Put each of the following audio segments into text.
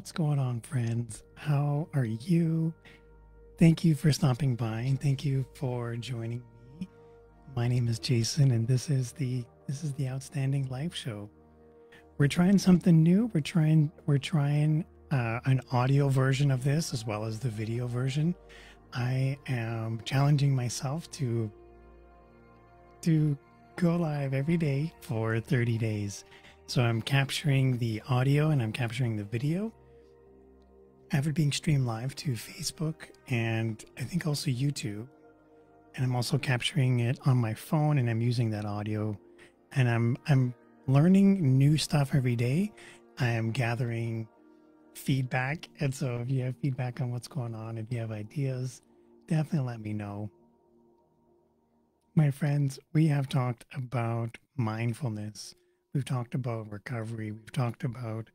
What's going on, friends? How are you? Thank you for stopping by and thank you for joining me. My name is Jason and this is the Outstanding Life Show. We're trying something new. We're trying an audio version of this as well as the video version. I am challenging myself to go live every day for 30 days. So I'm capturing the audio and I'm capturing the video. I have it being streamed live to Facebook and I think also YouTube. And I'm also capturing it on my phone and I'm using that audio. And I'm learning new stuff every day. I am gathering feedback. And so if you have feedback on what's going on, if you have ideas, definitely let me know. My friends, we have talked about mindfulness. We've talked about recovery. We've talked about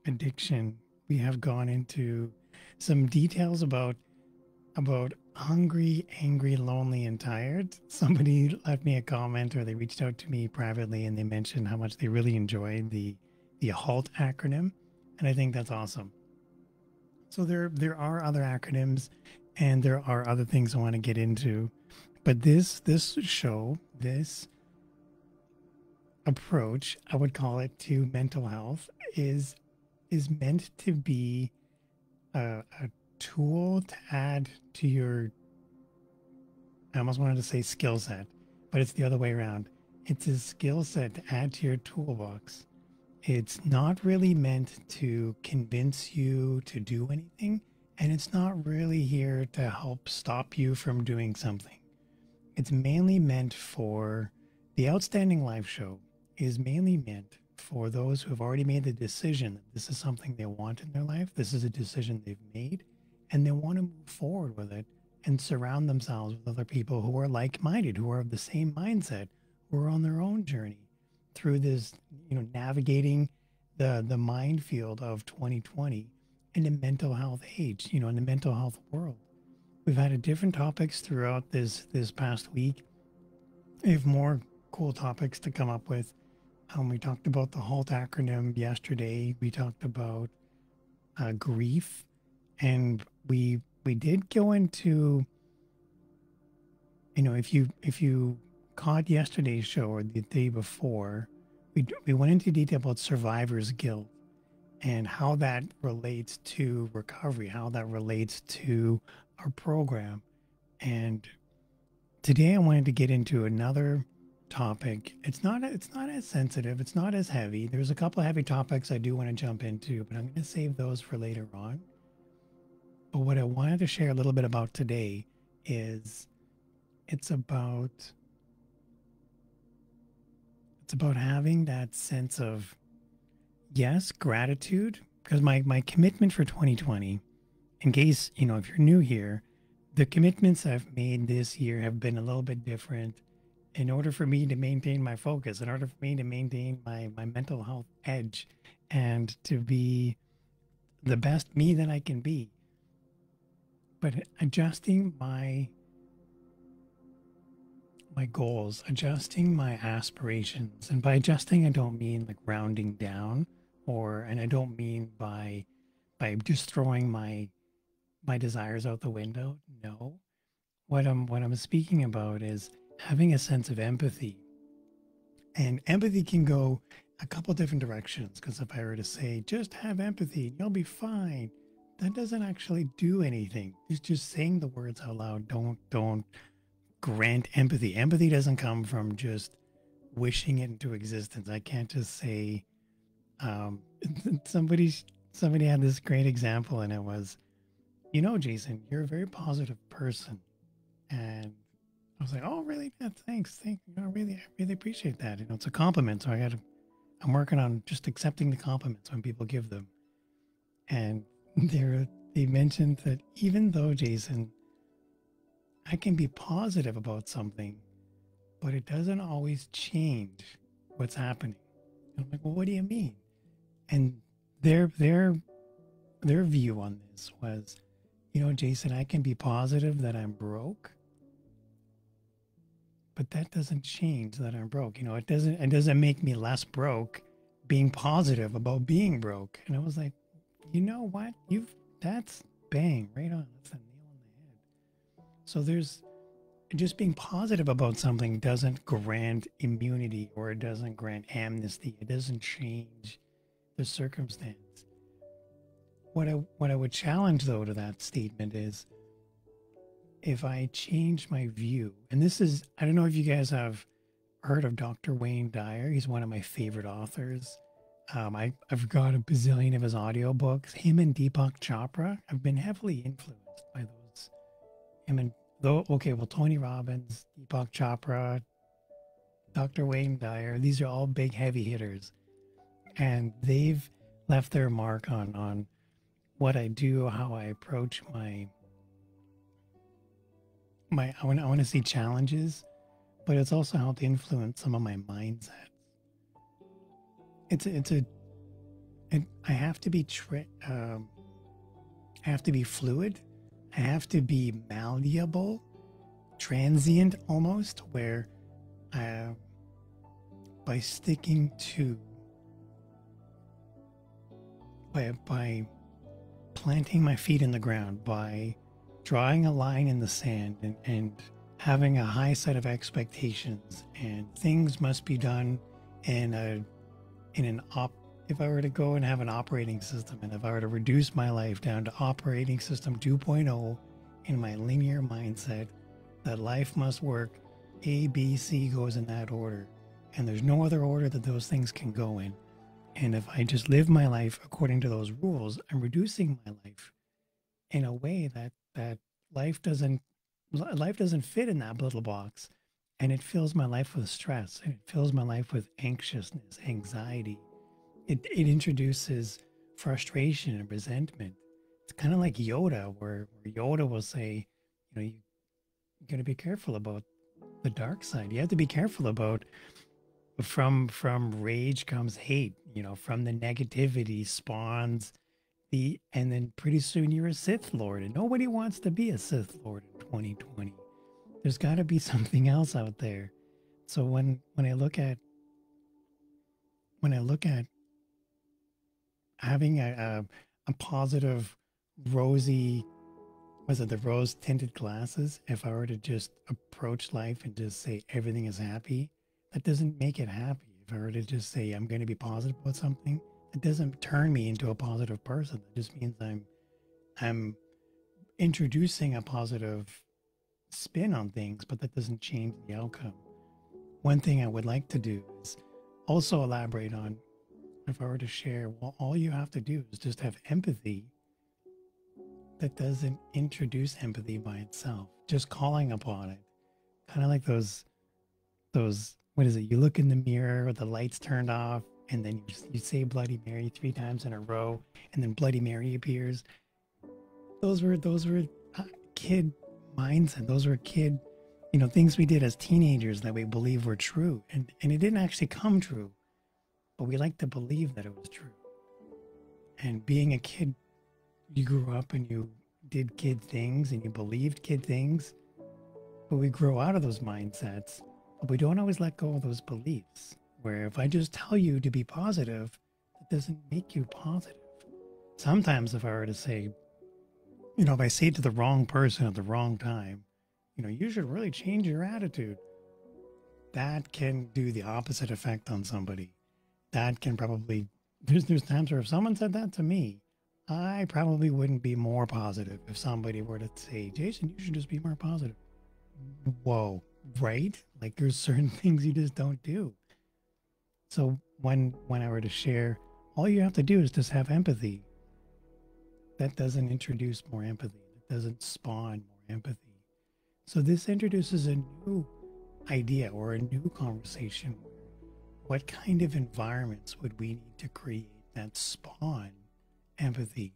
addiction. We have gone into some details about hungry, angry, lonely, and tired. Somebody left me a comment or they reached out to me privately and they mentioned how much they really enjoyed the HALT acronym. And I think that's awesome. So there are other acronyms and there are other things I want to get into. But this show, this approach, I would call it, to mental health is meant to be a tool to add to your, I almost wanted to say skill set, but it's the other way around. It's a skill set to add to your toolbox. It's not really meant to convince you to do anything, and it's not really here to help stop you from doing something. It's mainly meant for the Outstanding Life Show is mainly meant for those who have already made the decision that this is something they want in their life. This is a decision they've made and they want to move forward with it and surround themselves with other people who are like-minded, who are of the same mindset, who are on their own journey through this, navigating the minefield of 2020 in the mental health age, in the mental health world. We've had different topics throughout this past week. We have more cool topics to come up with. We talked about the HALT acronym yesterday. We talked about grief, and we did go into, if you caught yesterday's show or the day before, we went into detail about survivor's guilt and how that relates to recovery, how that relates to our program. And today I wanted to get into another topic. It's not as sensitive, it's not as heavy. There's a couple of heavy topics I do want to jump into, but I'm going to save those for later on. But what I wanted to share a little bit about today is it's about having that sense of, yes, gratitude, because my commitment for 2020, in case, if you're new here, the commitments I've made this year have been a little bit different in order for me to maintain my focus, in order for me to maintain my mental health edge and to be the best me that I can be. But adjusting my goals, adjusting my aspirations, and by adjusting, I don't mean like rounding down and I don't mean by just throwing my desires out the window. No, what I'm speaking about is having a sense of empathy, and empathy can go a couple different directions. Because if I were to say just have empathy, you'll be fine, that doesn't actually do anything. It's just saying the words out loud. Don't grant empathy. Empathy doesn't come from just wishing it into existence. I can't just say. Somebody had this great example, and it was, Jason, you're a very positive person. And I was like, oh, really? Yeah, thanks. I really appreciate that. It's a compliment. So I'm working on just accepting the compliments when people give them. And they mentioned that even though, Jason, I can be positive about something, but it doesn't always change what's happening. And I'm like, well, what do you mean? And their view on this was, Jason, I can be positive that I'm broke, but that doesn't change that I'm broke. It doesn't make me less broke being positive about being broke. And I was like, You know what? That's bang right on. That's a nail on the head. So there's just being positive about something doesn't grant immunity or it doesn't grant amnesty. It doesn't change the circumstance. What I would challenge though to that statement is if I change my view, and this is I don't know if you guys have heard of Dr. Wayne Dyer. He's one of my favorite authors. I've got a bazillion of his audiobooks. Him and Deepak Chopra have been heavily influenced by those. Him and though okay, well Tony Robbins, Deepak Chopra, Dr. Wayne Dyer, these are all big heavy hitters. And they've left their mark on what I do, how I approach my I want to see challenges, but it's also helped influence some of my mindsets. It's a I have to be I have to be fluid. I have to be malleable, transient almost, where uh, by sticking to by planting my feet in the ground, by drawing a line in the sand and having a high set of expectations, and things must be done in a in an op if I were to go and have an operating system, and if I were to reduce my life down to operating system 2.0 in my linear mindset, that life must work A, B, C goes in that order, and there's no other order that those things can go in. And if I just live my life according to those rules, I'm reducing my life in a way that life doesn't life doesn't fit in that little box, and it fills my life with stress, and it fills my life with anxiousness, anxiety. It introduces frustration and resentment. It's kind of like Yoda, where Yoda will say, you got to be careful about the dark side. You have to be careful about from rage comes hate. From the negativity spawns and then pretty soon you're a Sith Lord, and nobody wants to be a Sith Lord in 2020. There's got to be something else out there. So when I look at having a positive, rosy, was it the rose tinted glasses? If I were to just approach life and just say everything is happy, that doesn't make it happy. If I were to just say I'm going to be positive about something, it doesn't turn me into a positive person. That just means I'm introducing a positive spin on things, but that doesn't change the outcome. One thing I would like to do is also elaborate on, if I were to share, well, all you have to do is just have empathy. That doesn't introduce empathy by itself. Just calling upon it, kind of like those. What is it? You look in the mirror with the lights turned off, and then you say Bloody Mary 3 times in a row, and then Bloody Mary appears. Those were kid mindset. Those were kid, things we did as teenagers that we believe were true, and it didn't actually come true, but we like to believe that it was true. And being a kid, you grew up and you did kid things and you believed kid things, but we grow out of those mindsets, but we don't always let go of those beliefs. Where if I just tell you to be positive, it doesn't make you positive. Sometimes if I were to say, if I say it to the wrong person at the wrong time, you should really change your attitude, that can do the opposite effect on somebody. That can probably, there's times where if someone said that to me, I probably wouldn't be more positive. If somebody were to say, Jason, you should just be more positive. Whoa, right? Like there's certain things you just don't do. So when I were to share, all you have to do is just have empathy. That doesn't introduce more empathy. It doesn't spawn more empathy. So this introduces a new idea or a new conversation. What kind of environments would we need to create that spawn empathy?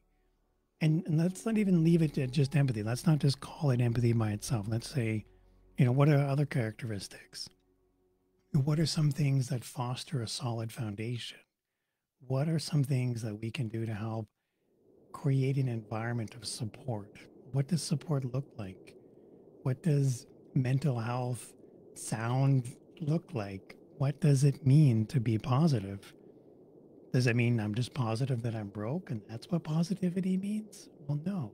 And let's not even leave it at just empathy. Let's not just call it empathy by itself. Let's say, what are other characteristics? What are some things that foster a solid foundation? What are some things that we can do to help create an environment of support? What does support look like? What does mental health sound look like? What does it mean to be positive? Does that mean I'm just positive that I'm broke and that's what positivity means? Well, no.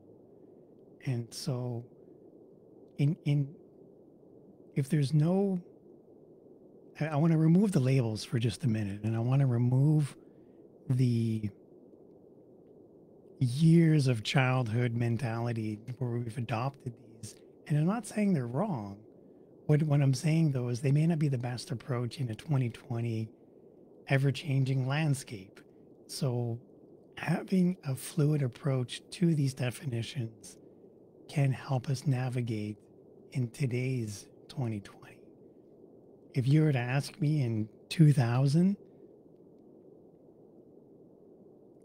And so in if there's no I want to remove the labels for just a minute, and I want to remove the years of childhood mentality where we've adopted these. And I'm not saying they're wrong. What I'm saying though is they may not be the best approach in a 2020 ever changing landscape. So having a fluid approach to these definitions can help us navigate in today's 2020. If you were to ask me in 2000,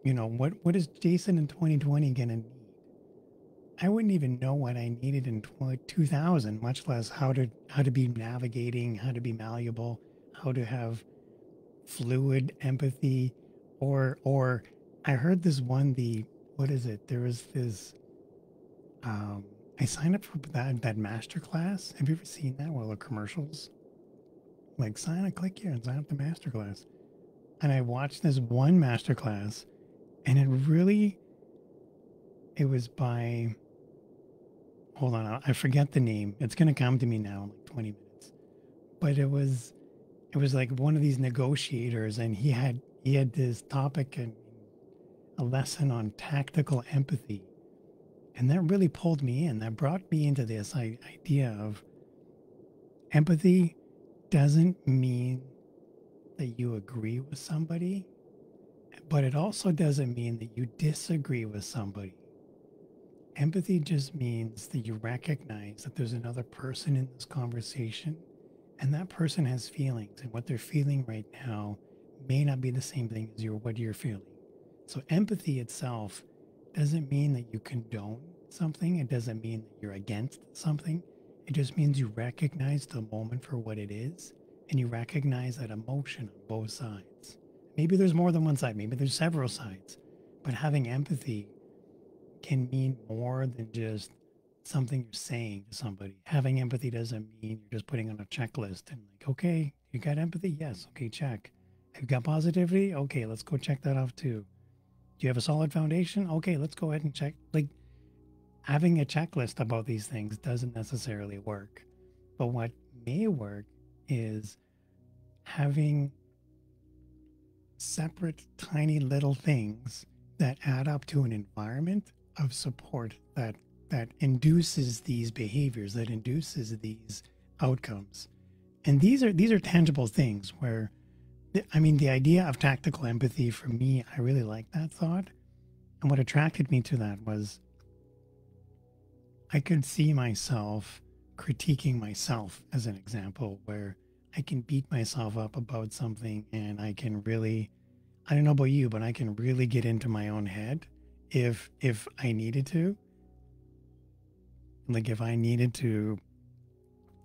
what is Jason in 2020 going to need? I wouldn't even know what I needed in 2000, much less how to be navigating, how to be malleable, how to have fluid empathy, or I heard this one, the what is it? There was this I signed up for that master class. Have you ever seen that? Well, the commercials, like click here and sign up the master class. And I watched this one master class, and it was by, hold on, I forget the name. It's gonna come to me now in like 20 minutes. But it was like one of these negotiators, and he had this topic and a lesson on tactical empathy. And that really pulled me in. That brought me into this idea of empathy doesn't mean that you agree with somebody, but it also doesn't mean that you disagree with somebody. Empathy just means that you recognize that there's another person in this conversation, and that person has feelings, and what they're feeling right now may not be the same thing as what you're feeling. So empathy itself doesn't mean that you condone something. It doesn't mean that you're against something. It just means you recognize the moment for what it is, and you recognize that emotion on both sides. Maybe there's more than one side, maybe there's several sides, but having empathy can mean more than just something you're saying to somebody. Having empathy doesn't mean you're just putting on a checklist and like, okay, you got empathy? Yes. Okay, check. Have you got positivity? Okay, let's go check that off too. Do you have a solid foundation? Okay, let's go ahead and check. Like, having a checklist about these things doesn't necessarily work. But what may work is having separate, tiny little things that add up to an environment of support that induces these behaviors, that induces these outcomes. And these are tangible things where, I mean, the idea of tactical empathy for me, I really like that thought. And what attracted me to that was I could see myself critiquing myself as an example, where I can beat myself up about something, and I can really, I don't know about you, but I can really get into my own head if I needed to. Like if I needed to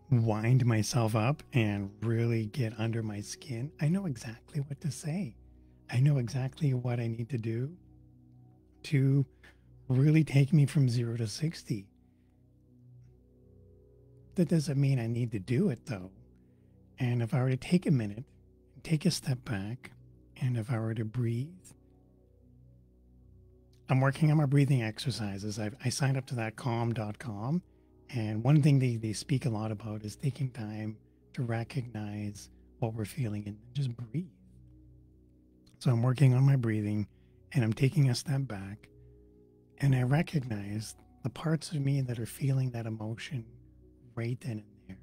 wind myself up and really get under my skin, I know exactly what to say. I know exactly what I need to do to really take me from 0 to 60. That doesn't mean I need to do it though. And if I were to take a minute, take a step back, and if I were to breathe, I'm working on my breathing exercises. I signed up to that calm.com. And one thing they speak a lot about is taking time to recognize what we're feeling and just breathe. So I'm working on my breathing, and I'm taking a step back, and I recognize the parts of me that are feeling that emotion right then and there.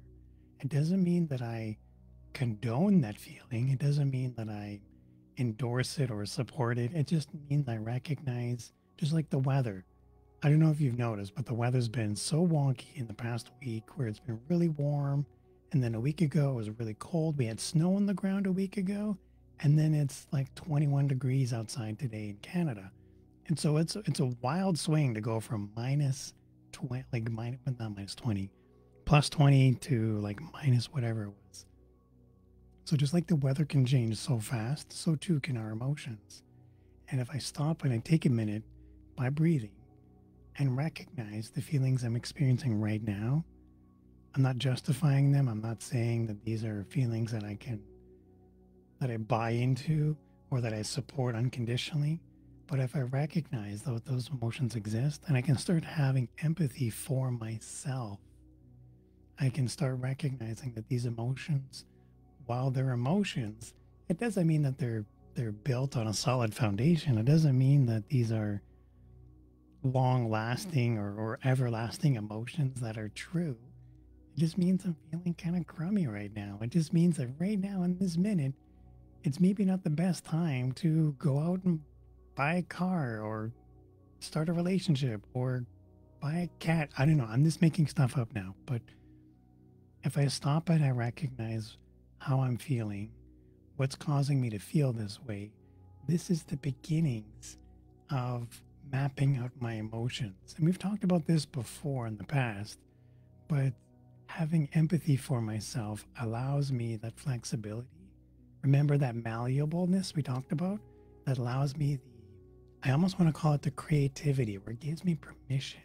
It doesn't mean that I condone that feeling. It doesn't mean that I endorse it or support it. It just means I recognize, just like the weather. I don't know if you've noticed, but the weather's been so wonky in the past week, where it's been really warm, and then a week ago it was really cold. We had snow on the ground a week ago, and then it's like 21 degrees outside today in Canada. And so it's a wild swing to go from minus 20, like not minus 20, plus 20 to like minus whatever it was. So just like the weather can change so fast, so too can our emotions. And if I stop and I take a minute by breathing and recognize the feelings I'm experiencing right now, I'm not justifying them. I'm not saying that these are feelings that I buy into, or that I support unconditionally. But if I recognize that those emotions exist, and I can start having empathy for myself, I can start recognizing that these emotions, while they're emotions, it doesn't mean that they're built on a solid foundation. It doesn't mean that these are long lasting or everlasting emotions that are true. It just means I'm feeling kind of crummy right now. It just means that right now in this minute, it's maybe not the best time to go out and buy a car or start a relationship or buy a cat. I don't know. I'm just making stuff up now. But if I stop and I recognize how I'm feeling, what's causing me to feel this way, this is the beginnings of mapping out my emotions. And we've talked about this before in the past, but having empathy for myself allows me that flexibility. Remember that malleableness we talked about? That allows me I almost want to call it the creativity, where it gives me permission,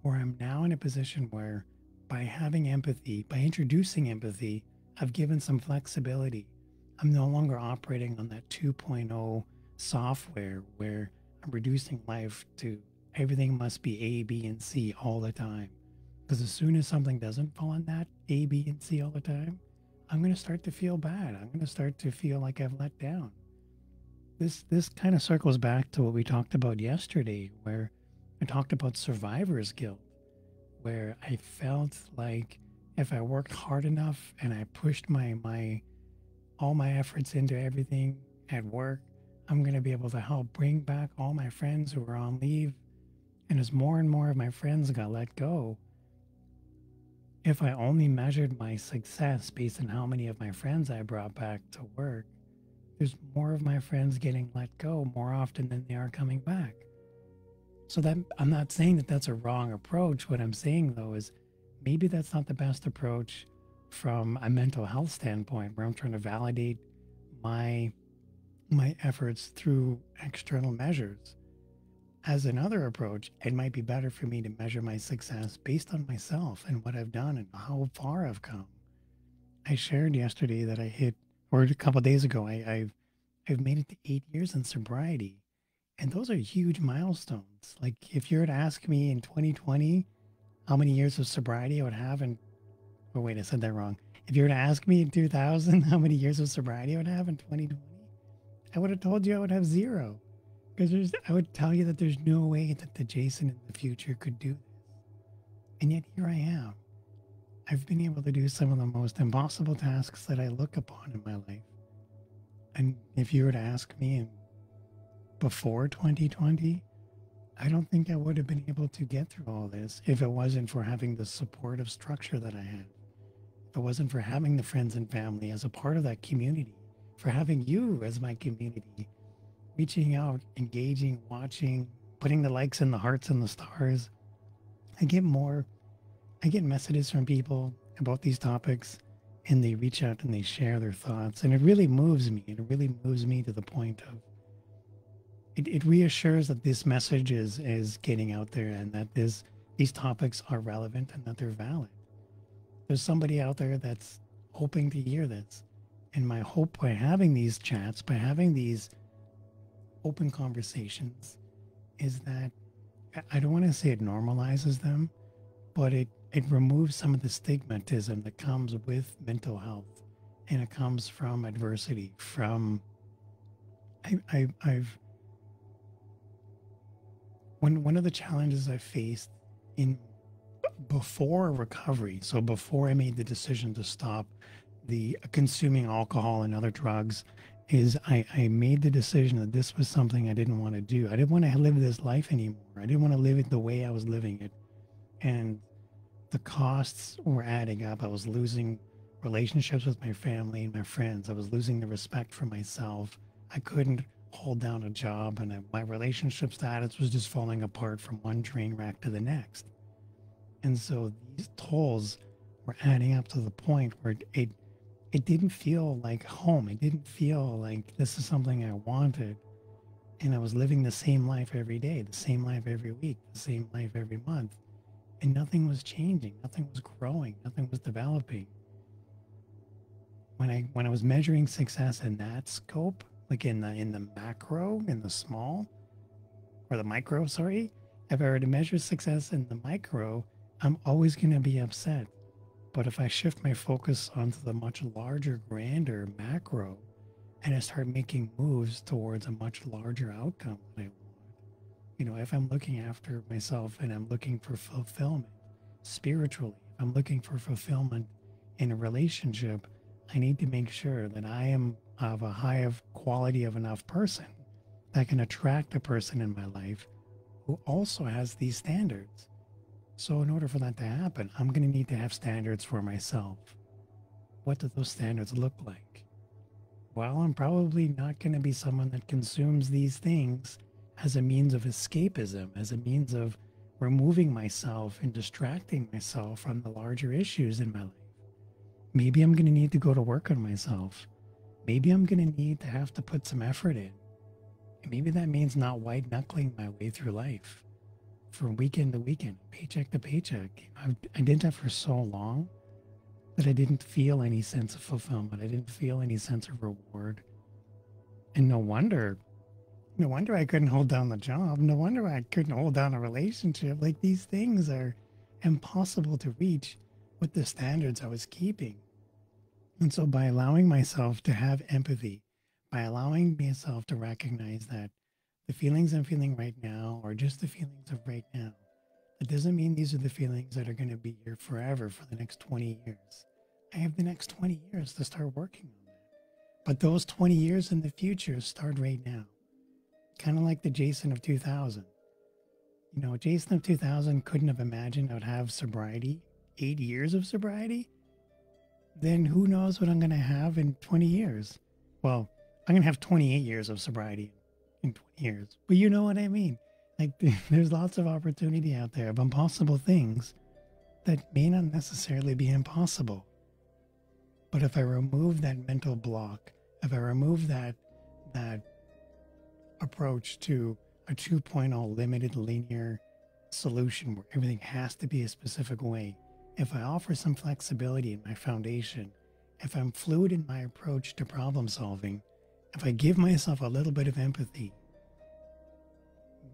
where I'm now in a position where by having empathy, by introducing empathy, I've given some flexibility. I'm no longer operating on that 2.0 software where I'm reducing life to everything must be A, B, and C all the time. Because as soon as something doesn't fall on that A, B, and C all the time, I'm going to start to feel bad. I'm going to start to feel like I've let down. This kind of circles back to what we talked about yesterday, where I talked about survivor's guilt, where I felt like if I worked hard enough and I pushed my all my efforts into everything at work, I'm going to be able to help bring back all my friends who were on leave. And as more and more of my friends got let go, if I only measured my success based on how many of my friends I brought back to work, there's more of my friends getting let go more often than they are coming back. So that I'm not saying that that's a wrong approach. What I'm saying though is maybe that's not the best approach from a mental health standpoint, where I'm trying to validate my efforts through external measures. As another approach, it might be better for me to measure my success based on myself and what I've done and how far I've come. I shared yesterday that I hit, or a couple of days ago, I've made it to 8 years in sobriety, and those are huge milestones. Like if you were to ask me in 2020 how many years of sobriety I would have, and oh wait, I said that wrong. If you were to ask me in 2000 how many years of sobriety I would have in 2020, I would have told you I would have zero, because I would tell you that there's no way that the Jason in the future could do this, and yet here I am. I've been able to do some of the most impossible tasks that I look upon in my life. And if you were to ask me before 2020, I don't think I would have been able to get through all this if it wasn't for having the supportive structure that I had. If it wasn't for having the friends and family as a part of that community, for having you as my community, reaching out, engaging, watching, putting the likes and the hearts and the stars. I get messages from people about these topics, and they reach out and they share their thoughts. And it really moves me. It really moves me to the point of it reassures that this message is getting out there, and that these topics are relevant and that they're valid. There's somebody out there that's hoping to hear this. And my hope by having these chats, by having these open conversations, is that I don't want to say it normalizes them, but it removes some of the stigmatism that comes with mental health, and it comes from adversity. From I've one of the challenges I faced in before recovery, so before I made the decision to stop the consuming alcohol and other drugs, is I made the decision that this was something I didn't want to do. I didn't want to live this life anymore. I didn't want to live it the way I was living it, and the costs were adding up. I was losing relationships with my family and my friends. I was losing the respect for myself. I couldn't hold down a job, and my relationship status was just falling apart from one train wreck to the next. And so these tolls were adding up to the point where it didn't feel like home. It didn't feel like this is something I wanted. And I was living the same life every day, the same life every week, the same life every month. And nothing was changing, nothing was growing, nothing was developing. When I was measuring success in that scope, like in the macro, in the small, or the micro, sorry. If I were to measure success in the micro, I'm always going to be upset. But if I shift my focus onto the much larger, grander macro, and I start making moves towards a much larger outcome that I want, if I'm looking after myself and I'm looking for fulfillment spiritually, if I'm looking for fulfillment in a relationship, I need to make sure that I am of a high of quality of enough person that can attract a person in my life who also has these standards. So, in order for that to happen, I'm going to need to have standards for myself. What do those standards look like? Well, I'm probably not going to be someone that consumes these things as a means of escapism, as a means of removing myself and distracting myself from the larger issues in my life. Maybe I'm going to need to go to work on myself. Maybe I'm going to need to have to put some effort in. And maybe that means not white knuckling my way through life from weekend to weekend, paycheck to paycheck. I did that for so long that I didn't feel any sense of fulfillment. I didn't feel any sense of reward. And no wonder I couldn't hold down the job. No wonder I couldn't hold down a relationship. Like these things are impossible to reach with the standards I was keeping. And so by allowing myself to have empathy, by allowing myself to recognize that the feelings I'm feeling right now are just the feelings of right now, that doesn't mean these are the feelings that are going to be here forever for the next 20 years. I have the next 20 years to start working on that. But those 20 years in the future start right now. Kind of like the Jason of 2000. Jason of 2000 couldn't have imagined I would have sobriety, 8 years of sobriety. Then who knows what I'm going to have in 20 years? Well, I'm going to have 28 years of sobriety in 20 years. But you know what I mean? Like, there's lots of opportunity out there of impossible things that may not necessarily be impossible. But if I remove that mental block, if I remove that approach to a 2.0 limited linear solution where everything has to be a specific way, if I offer some flexibility in my foundation, if I'm fluid in my approach to problem solving, if I give myself a little bit of empathy,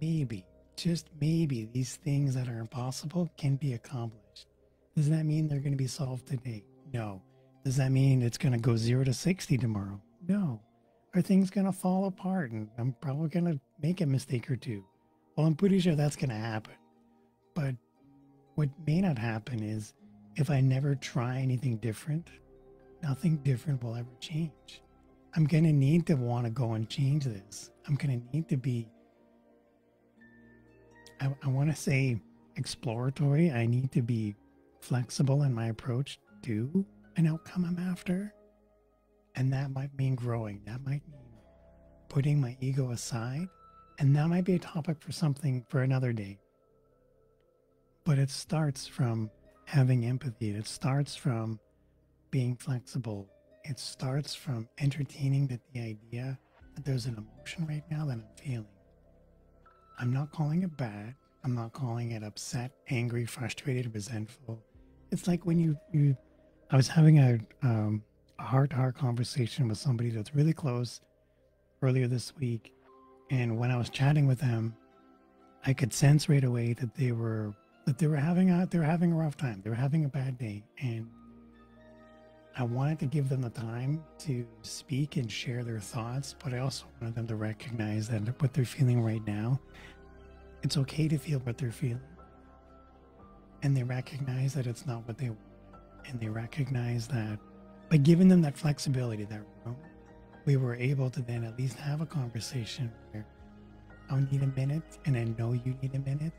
maybe, just maybe, these things that are impossible can be accomplished. Does that mean they're going to be solved today? No. Does that mean it's going to go 0 to 60 tomorrow? No. Are things going to fall apart and I'm probably going to make a mistake or two? Well, I'm pretty sure that's going to happen. But what may not happen is if I never try anything different, nothing different will ever change. I'm going to need to want to go and change this. I'm going to need to be, I want to say exploratory. I need to be flexible in my approach to an outcome I'm after. And that might mean growing. That might mean putting my ego aside. And that might be a topic for something for another day. But it starts from having empathy. It starts from being flexible. It starts from entertaining the idea that there's an emotion right now that I'm feeling. I'm not calling it bad. I'm not calling it upset, angry, frustrated, resentful. It's like when I was having a heart-to-heart conversation with somebody that's really close earlier this week. And when I was chatting with them, I could sense right away that they were having a rough time. They were having a bad day. And I wanted to give them the time to speak and share their thoughts, but I also wanted them to recognize that what they're feeling right now, it's okay to feel what they're feeling. And they recognize that it's not what they want. And they recognize that by giving them that flexibility, that room, we were able to then at least have a conversation where I'll need a minute and I know you need a minute.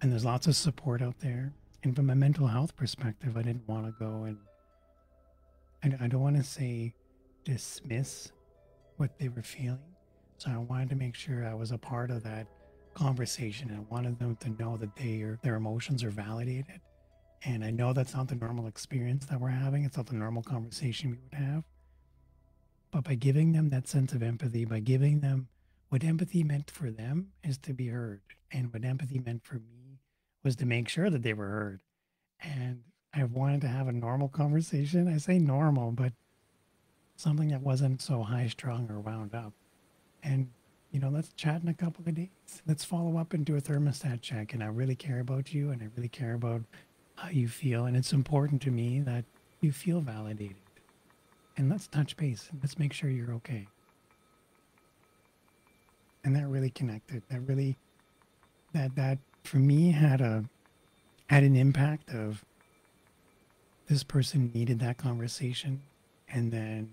And there's lots of support out there. And from a mental health perspective, I didn't want to go and I don't want to say dismiss what they were feeling. So I wanted to make sure I was a part of that conversation. And I wanted them to know that their emotions are validated. And I know that's not the normal experience that we're having. It's not the normal conversation we would have. But by giving them that sense of empathy, by giving them what empathy meant for them is to be heard. And what empathy meant for me was to make sure that they were heard. And I wanted to have a normal conversation. I say normal, but something that wasn't so high strung or wound up. And, let's chat in a couple of days. Let's follow up and do a thermostat check. And I really care about you and I really care about how you feel. And it's important to me that you feel validated. And let's touch base. Let's make sure you're okay. And that really connected. That for me had an impact of this person needed that conversation. And then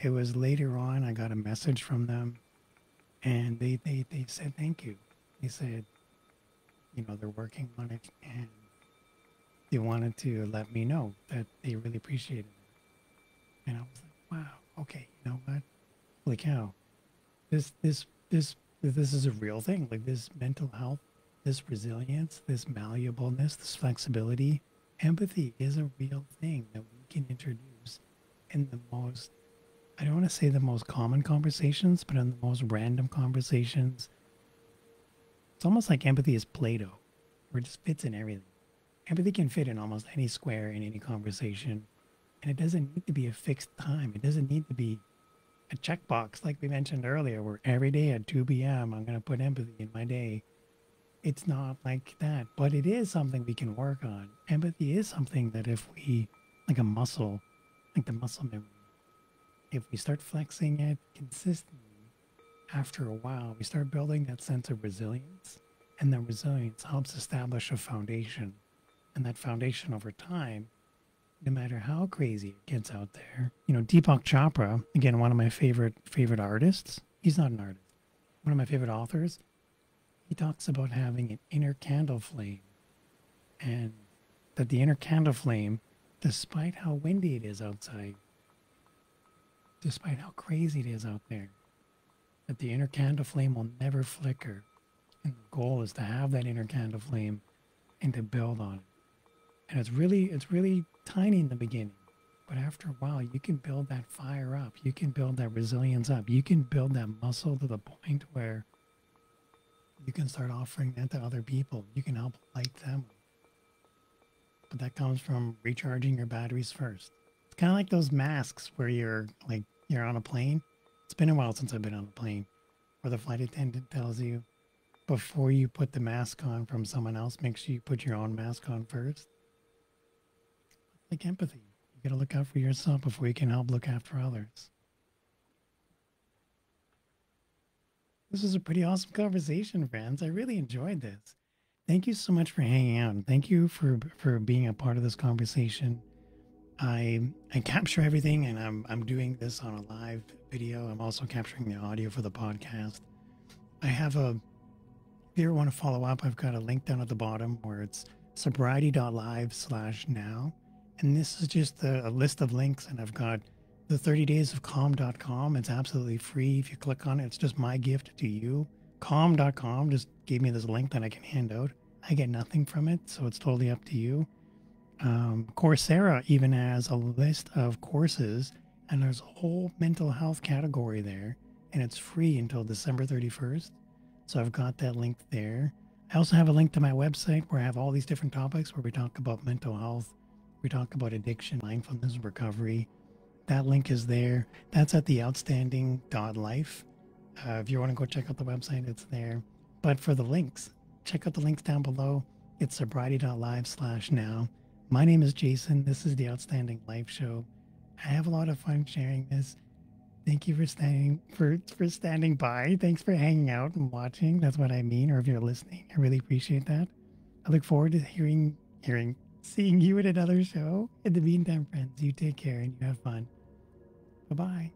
it was later on I got a message from them and they said thank you. They said, they're working on it and they wanted to let me know that they really appreciated it. And I was like, wow, okay, you know what? Holy cow. This is a real thing. Like this mental health, this resilience, this malleableness, this flexibility, empathy is a real thing that we can introduce in the most, I don't want to say the most common conversations, but in the most random conversations. It's almost like empathy is Play-Doh, where it just fits in everything. Empathy can fit in almost any square in any conversation. And it doesn't need to be a fixed time. It doesn't need to be a checkbox like we mentioned earlier, where every day at 2 p.m. I'm going to put empathy in my day. It's not like that, but it is something we can work on. Empathy is something that if we, like a muscle, like the muscle memory, if we start flexing it consistently, after a while, we start building that sense of resilience. And that resilience helps establish a foundation. And that foundation over time, no matter how crazy it gets out there, Deepak Chopra, again, one of my favorite artists. He's not an artist. One of my favorite authors. He talks about having an inner candle flame, and that the inner candle flame, despite how windy it is outside, despite how crazy it is out there, that the inner candle flame will never flicker. And the goal is to have that inner candle flame and to build on it. And it's really tiny in the beginning, but after a while, you can build that fire up. You can build that resilience up. You can build that muscle to the point where you can start offering that to other people. You can help light them. But that comes from recharging your batteries first. It's kind of like those masks where you're on a plane. It's been a while since I've been on a plane, where the flight attendant tells you before you put the mask on from someone else, make sure you put your own mask on first. Like empathy. You got to look out for yourself before you can help look after others. This was a pretty awesome conversation, friends. I really enjoyed this. Thank you so much for hanging out. And thank you for being a part of this conversation. I capture everything, and I'm doing this on a live video. I'm also capturing the audio for the podcast. I have if you ever want to follow up, I've got a link down at the bottom where it's sobriety.live/now. And this is just a list of links, and I've got the 30daysofcalm.com. It's absolutely free. If you click on it, it's just my gift to you. Calm.com just gave me this link that I can hand out. I get nothing from it, so it's totally up to you. Coursera even has a list of courses, and there's a whole mental health category there, and it's free until December 31st. So I've got that link there. I also have a link to my website where I have all these different topics where we talk about mental health. We talk about addiction, mindfulness, recovery. That link is there. That's at theoutstanding.life. If you want to go check out the website, it's there. But for the links, check out the links down below. It's sobriety.live/now. My name is Jason. This is the Outstanding Life Show. I have a lot of fun sharing this. Thank you for standing by. Thanks for hanging out and watching. That's what I mean. Or if you're listening, I really appreciate that. I look forward to seeing you at another show. In the meantime, friends, you take care and you have fun. Bye-bye.